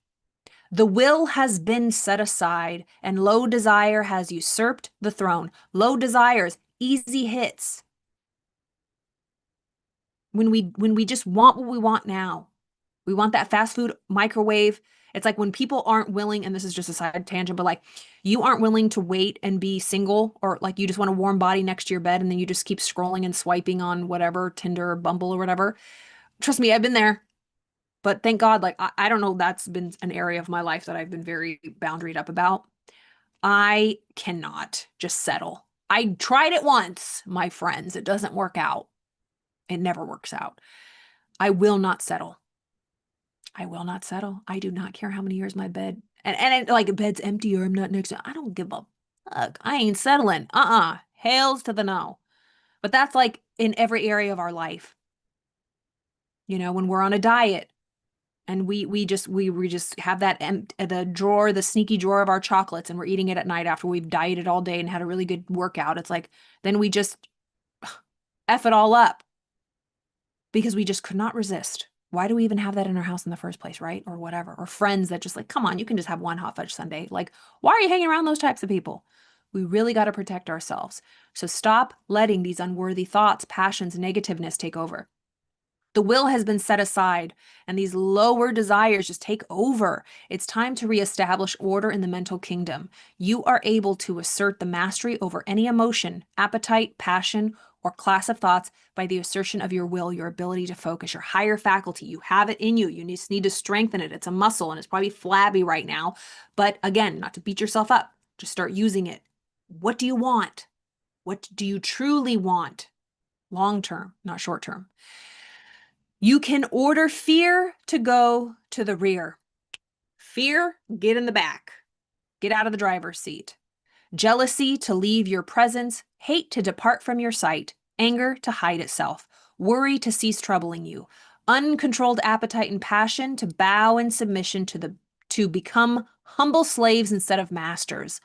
The will has been set aside, and low desire has usurped the throne. Low desires, easy hits. When we just want what we want now. We want that fast food microwave. It's like when people aren't willing, and this is just a side tangent, but like you aren't willing to wait and be single, or like you just want a warm body next to your bed and then you just keep scrolling and swiping on whatever, Tinder or Bumble or whatever. Trust me, I've been there. But thank God, like, I don't know, that's been an area of my life that I've been very boundaried up about. I cannot just settle. I tried it once, my friends. It doesn't work out. It never works out. I will not settle. I will not settle. I do not care how many years my bed, and like a bed's empty or I'm not next to, I don't give a fuck. I ain't settling. Hails to the no. But that's like in every area of our life. When we're on a diet, and we just have that the sneaky drawer of our chocolates, and we're eating it at night after we've dieted all day and had a really good workout. It's like, then we just F it all up because we just could not resist. Why do we even have that in our house in the first place, right? Or whatever. Or friends that just like, come on, you can just have one hot fudge sundae. Like, why are you hanging around those types of people? We really got to protect ourselves. So stop letting these unworthy thoughts, passions, negativeness take over. The will has been set aside, and these lower desires just take over. It's time to reestablish order in the mental kingdom. You are able to assert the mastery over any emotion, appetite, passion, or class of thoughts by the assertion of your will, your ability to focus, your higher faculty. You have it in you. You just need to strengthen it. It's a muscle, and it's probably flabby right now. But again, not to beat yourself up, just start using it. What do you want? What do you truly want? Long term, not short term. You can order fear to go to the rear. Fear, get in the back. Get out of the driver's seat. Jealousy to leave your presence. Hate to depart from your sight. Anger to hide itself. Worry to cease troubling you. Uncontrolled appetite and passion to bow in submission to become humble slaves instead of masters.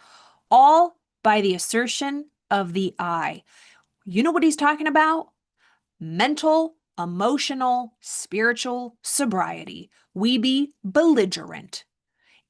All by the assertion of the I. You know what he's talking about? Mental, emotional, spiritual sobriety. We be belligerent.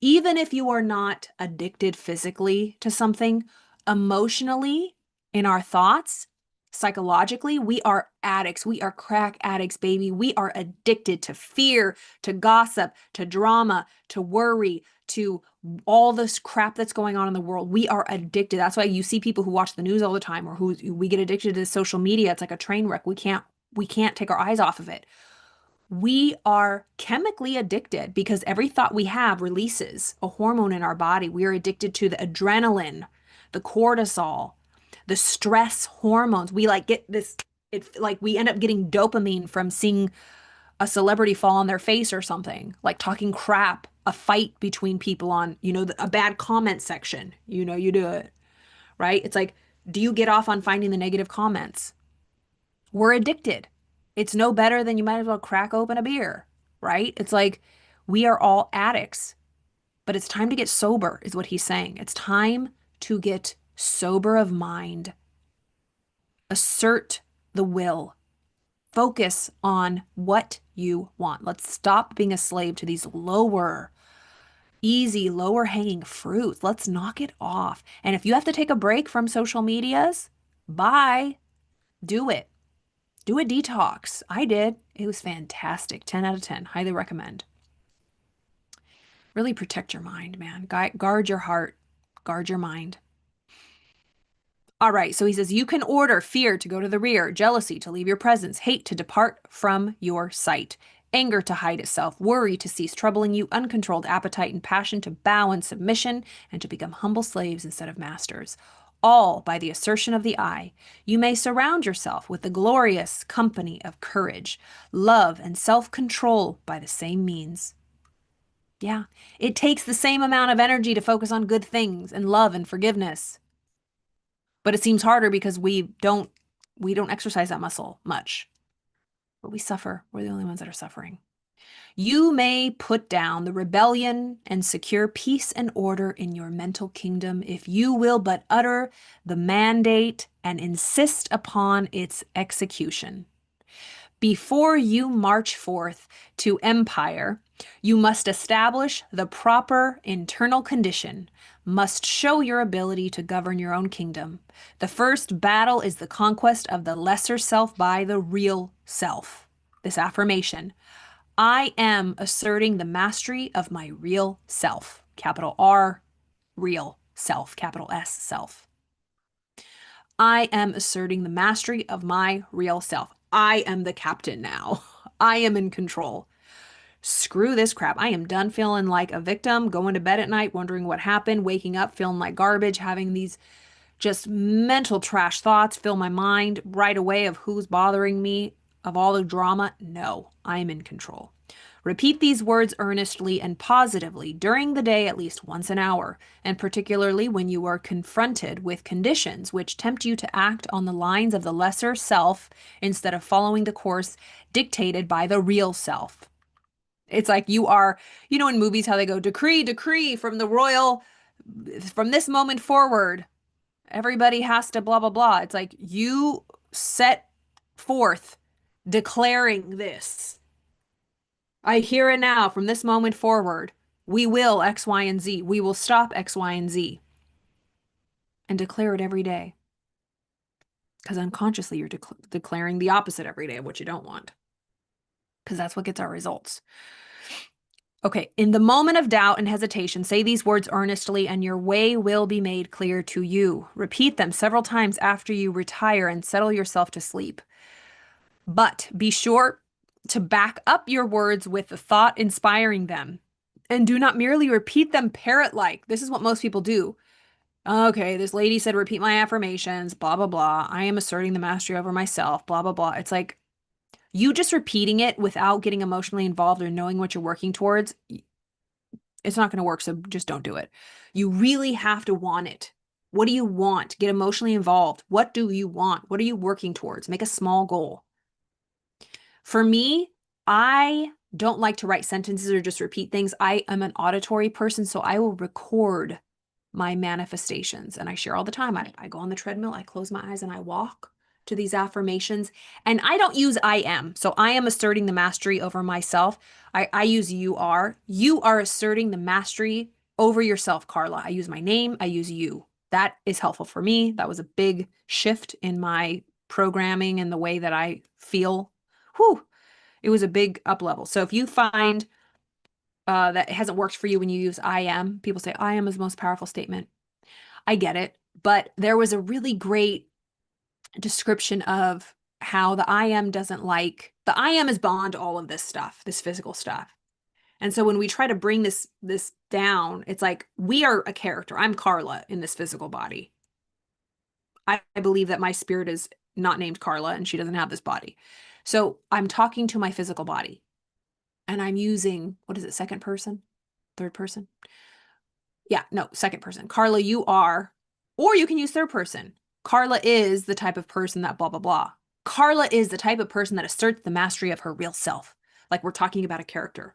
Even if you are not addicted physically to something, emotionally, in our thoughts, psychologically, we are addicts. We are crack addicts, baby. We are addicted to fear, to gossip, to drama, to worry, to all this crap that's going on in the world. We are addicted. That's why you see people who watch the news all the time, or who we get addicted to social media. It's like a train wreck. We can't take our eyes off of it. We are chemically addicted because every thought we have releases a hormone in our body. We are addicted to the adrenaline, the cortisol, the stress hormones. We like get this, it's like we end up getting dopamine from seeing a celebrity fall on their face or something, like talking crap, a fight between people on, a bad comment section, you do it, right? It's like, do you get off on finding the negative comments? We're addicted. It's no better than you might as well crack open a beer, right? It's like we are all addicts, but it's time to get sober, is what he's saying. It's time to get sober of mind, assert the will, focus on what you want. Let's stop being a slave to these lower hanging fruits. Let's knock it off. And if you have to take a break from social medias, bye. Do it. Do a detox. I did. It was fantastic. 10 out of 10. Highly recommend. Really protect your mind, man. Guard your heart. Guard your mind. All right, so he says, you can order fear to go to the rear, jealousy to leave your presence, hate to depart from your sight, anger to hide itself, worry to cease troubling you, uncontrolled appetite and passion to bow in submission, and to become humble slaves instead of masters. All by the assertion of the I. You may surround yourself with the glorious company of courage, love, and self-control by the same means. Yeah, it takes the same amount of energy to focus on good things and love and forgiveness. But it seems harder because we don't exercise that muscle much. But we suffer. We're the only ones that are suffering. You may put down the rebellion and secure peace and order in your mental kingdom if you will but utter the mandate and insist upon its execution. Before you march forth to empire, you must establish the proper internal condition, must show your ability to govern your own kingdom. The first battle is the conquest of the lesser self by the real self. This affirmation, I am asserting the mastery of my real self. Capital R, real self, capital S, self. I am asserting the mastery of my real self. I am the captain now. I am in control. Screw this crap. I am done feeling like a victim, going to bed at night, wondering what happened, waking up feeling like garbage, having these just mental trash thoughts fill my mind right away of who's bothering me, of all the drama. No, I am in control. Repeat these words earnestly and positively during the day at least once an hour, and particularly when you are confronted with conditions which tempt you to act on the lines of the lesser self instead of following the course dictated by the real self. It's like you are, in movies how they go, decree, decree from the royal, from this moment forward, everybody has to blah, blah, blah. It's like you set forth declaring this. I hear it now from this moment forward. We will X, Y, and Z. We will stop X, Y, and Z. And declare it every day. Because unconsciously you're declaring the opposite every day of what you don't want. Because that's what gets our results. Okay, in the moment of doubt and hesitation, say these words earnestly and your way will be made clear to you. Repeat them several times after you retire and settle yourself to sleep. But be sure to back up your words with the thought inspiring them. And do not merely repeat them parrot-like. This is what most people do. Okay, this lady said repeat my affirmations, blah, blah, blah. I am asserting the mastery over myself, blah, blah, blah. It's like you just repeating it without getting emotionally involved or knowing what you're working towards, it's not going to work, so just don't do it. You really have to want it. What do you want? Get emotionally involved. What do you want? What are you working towards? Make a small goal. For me, I don't like to write sentences or just repeat things. I am an auditory person, so I will record my manifestations. And I share all the time. I go on the treadmill, I close my eyes and I walk to these affirmations. And I don't use I am. So I am asserting the mastery over myself. I use you are. You are asserting the mastery over yourself, Carla. I use my name. I use you. That is helpful for me. That was a big shift in my programming and the way that I feel. Whew. It was a big up level. So if you find that it hasn't worked for you when you use I am, people say I am is the most powerful statement. I get it. But there was a really great description of how the I am the I am is beyond all of this stuff, this physical stuff. And so when we try to bring this down, it's like we are a character. I'm Carla in this physical body. I believe that my spirit is not named Carla and she doesn't have this body. So I'm talking to my physical body. and I'm using, what is it, second person? Third person? Yeah, no, second person. Carla, you are, or you can use third person. Carla is the type of person that blah, blah, blah. Carla is the type of person that asserts the mastery of her real self. Like we're talking about a character.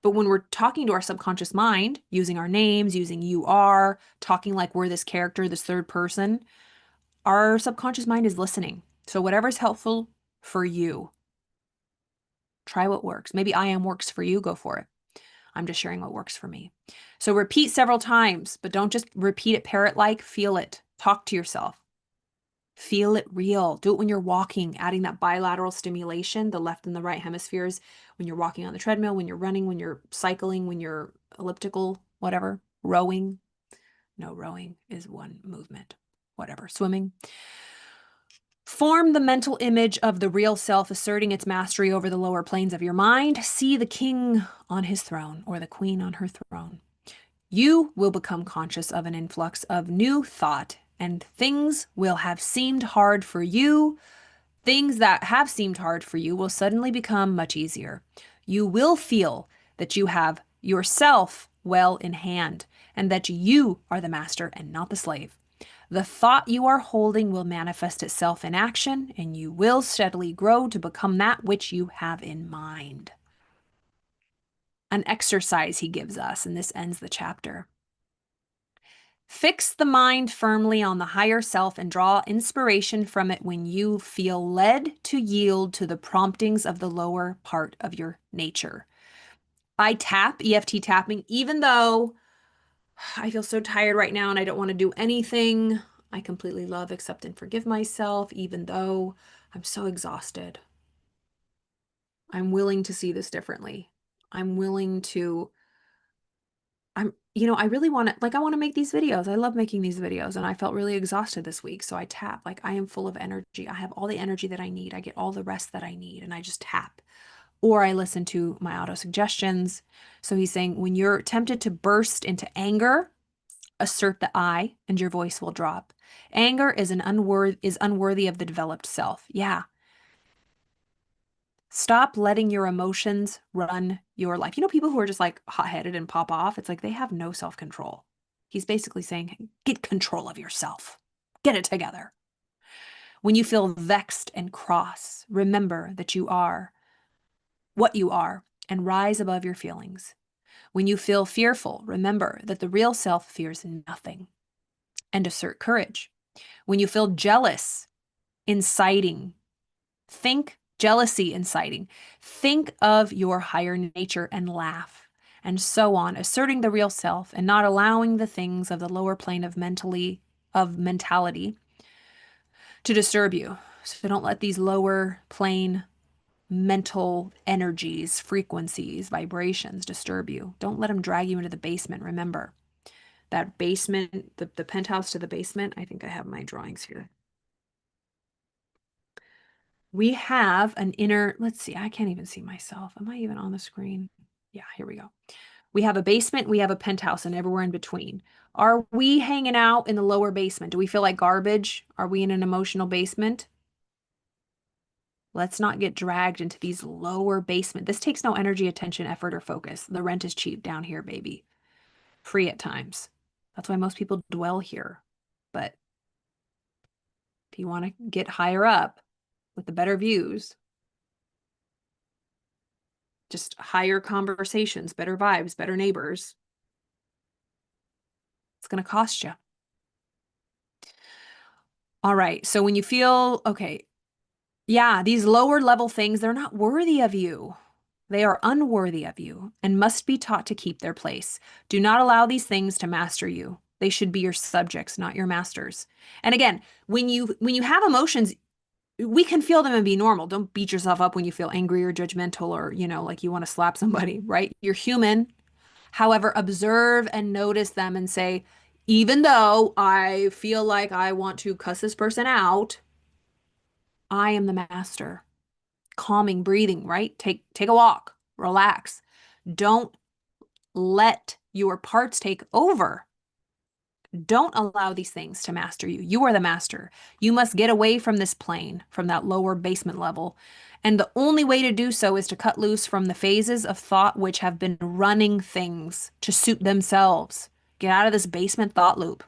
But when we're talking to our subconscious mind, using our names, using you are, talking like we're this character, this third person, our subconscious mind is listening. So whatever's helpful for you, try what works. Maybe I am works for you, go for it. I'm just sharing what works for me. So repeat several times, but don't just repeat it parrot-like. Feel it. Talk to yourself. Feel it real. Do it when you're walking, adding that bilateral stimulation, the left and the right hemispheres, when you're walking on the treadmill, when you're running, when you're cycling, when you're elliptical, whatever, rowing. No, rowing is one movement, whatever, swimming. Form the mental image of the real self asserting its mastery over the lower planes of your mind. See the king on his throne or the queen on her throne. You will become conscious of an influx of new thought, and things will have seemed hard for you. Things that have seemed hard for you will suddenly become much easier. You will feel that you have yourself well in hand and that you are the master and not the slave. The thought you are holding will manifest itself in action, and you will steadily grow to become that which you have in mind. An exercise he gives us, and this ends the chapter. Fix the mind firmly on the higher self and draw inspiration from it when you feel led to yield to the promptings of the lower part of your nature. I tap, EFT tapping, even though I feel so tired right now and I don't want to do anything. I completely love, accept, and forgive myself, even though I'm so exhausted. I'm willing to see this differently. I'm willing to, I really want to, like, I want to make these videos. I love making these videos, and I felt really exhausted this week. So I tap, like, I am full of energy. I have all the energy that I need. I get all the rest that I need, and I just tap. Or I listen to my auto suggestions. So he's saying, when you're tempted to burst into anger, assert the I, and your voice will drop. Anger is unworthy of the developed self. Yeah. Stop letting your emotions run your life. You know, people who are just like hot-headed and pop off, it's like they have no self-control. He's basically saying, get control of yourself. Get it together. When you feel vexed and cross, remember that you are what you are and rise above your feelings. When you feel fearful, remember that the real self fears nothing, and assert courage. When you feel jealous, inciting, think jealousy inciting. Think of your higher nature and laugh, and so on, asserting the real self and not allowing the things of the lower plane of mentality to disturb you. So don't let these lower plane mental energies, frequencies, vibrations disturb you. Don't let them drag you into the basement. Remember that basement, the penthouse to the basement. I think I have my drawings here. We have an inner, let's see, I can't even see myself. Am I even on the screen? Yeah, here we go. We have a basement, we have a penthouse, and everywhere in between. Are we hanging out in the lower basement? Do we feel like garbage? Are we in an emotional basement? Let's not get dragged into these lower basement. This takes no energy, attention, effort, or focus. The rent is cheap down here, baby. Free at times. That's why most people dwell here. But if you want to get higher up with the better views, just higher conversations, better vibes, better neighbors, it's going to cost you. All right. So when you feel, okay, yeah, these lower level things, they're not worthy of you. They are unworthy of you and must be taught to keep their place. Do not allow these things to master you. They should be your subjects, not your masters. And again, when you have emotions, we can feel them and be normal. Don't beat yourself up when you feel angry or judgmental or, like you want to slap somebody, right? You're human. However, observe and notice them and say, even though I feel like I want to cuss this person out, I am the master. Calming, breathing, right? Take a walk, relax. Don't let your parts take over. Don't allow these things to master you. You are the master. You must get away from this plane, from that lower basement level. And the only way to do so is to cut loose from the phases of thought which have been running things to suit themselves. Get out of this basement thought loop.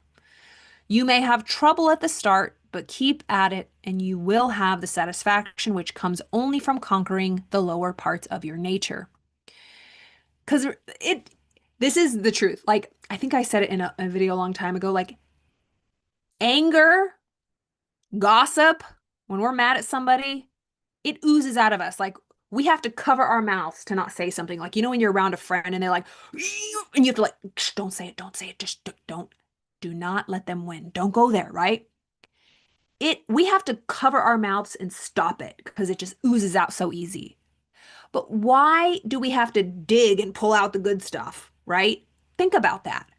You may have trouble at the start, but keep at it, and you will have the satisfaction which comes only from conquering the lower parts of your nature. Because this is the truth. Like, I think I said it in a video a long time ago. Like, anger, gossip, when we're mad at somebody, it oozes out of us. Like, we have to cover our mouths to not say something. Like, when you're around a friend and they're like, and you have to like, don't say it, don't say it, just don't, do not let them win. Don't go there, right? We have to cover our mouths and stop it because it just oozes out so easy. But why do we have to dig and pull out the good stuff, right? Think about that.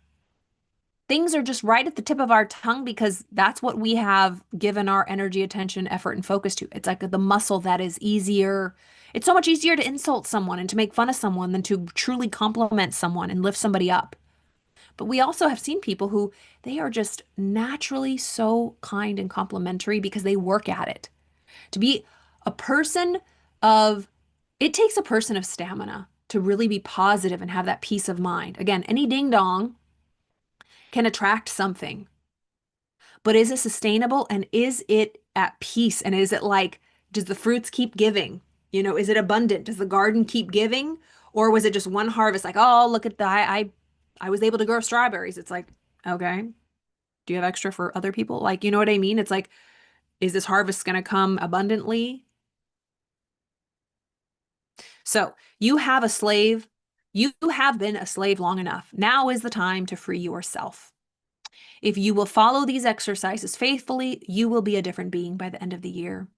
Things are just right at the tip of our tongue because that's what we have given our energy, attention, effort, and focus to. It's like the muscle that is easier. It's so much easier to insult someone and to make fun of someone than to truly compliment someone and lift somebody up. But we also have seen people who they are just naturally so kind and complimentary because they work at it. To be a person of, it takes a person of stamina to really be positive and have that peace of mind. Again, any ding dong can attract something, but is it sustainable and is it at peace? And is it like, does the fruits keep giving? Is it abundant? Does the garden keep giving? Or was it just one harvest? Like, oh, look at I was able to grow strawberries. It's like, okay, do you have extra for other people? Like, you know what I mean? It's like, is this harvest going to come abundantly? So you have a slave. You have been a slave long enough. Now is the time to free yourself. If you will follow these exercises faithfully, you will be a different being by the end of the year.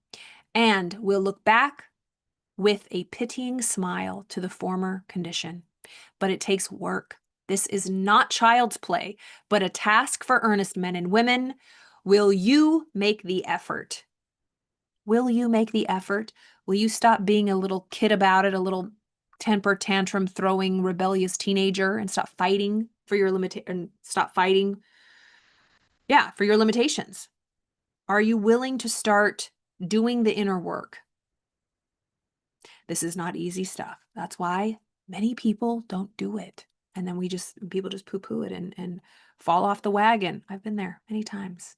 And will look back with a pitying smile to the former condition. But it takes work. This is not child's play, but a task for earnest men and women. Will you make the effort? Will you make the effort? Will you stop being a little kid about it, a little temper tantrum throwing rebellious teenager and stop fighting for your for your limitations? Are you willing to start doing the inner work? This is not easy stuff. That's why many people don't do it. And then people just poo-poo it and fall off the wagon. I've been there many times.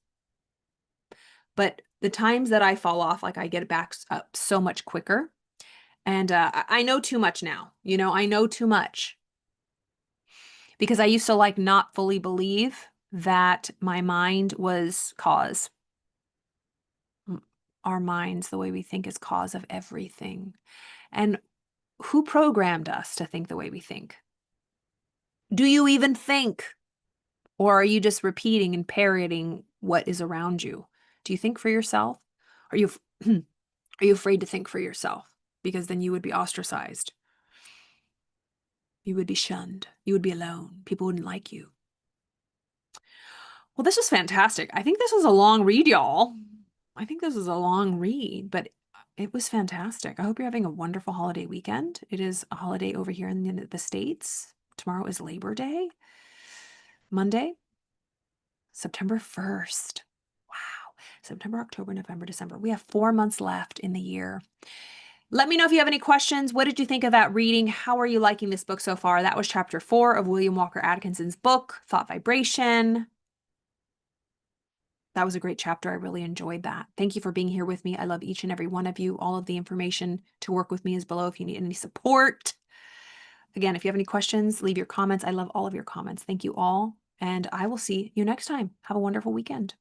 But the times that I fall off, like I get back up so much quicker. And I know too much now. I know too much. Because I used to like not fully believe that my mind was cause. Our minds, the way we think, is cause of everything. And who programmed us to think the way we think? Do you even think? Or are you just repeating and parroting what is around you? Do you think for yourself? Are you are you afraid to think for yourself? Because then you would be ostracized. You would be shunned. You would be alone. People wouldn't like you. Well, this was fantastic. I think this was a long read, y'all. I think this was a long read, but it was fantastic. I hope you're having a wonderful holiday weekend. It is a holiday over here in the States. Tomorrow is Labor Day. Monday, September 1st. Wow. September, October, November, December. We have 4 months left in the year. Let me know if you have any questions. What did you think of that reading? How are you liking this book so far? That was chapter 4 of William Walker Atkinson's book, Thought Vibration. That was a great chapter. I really enjoyed that. Thank you for being here with me. I love each and every one of you. All of the information to work with me is below if you need any support. Again, if you have any questions, leave your comments. I love all of your comments. Thank you all. And I will see you next time. Have a wonderful weekend.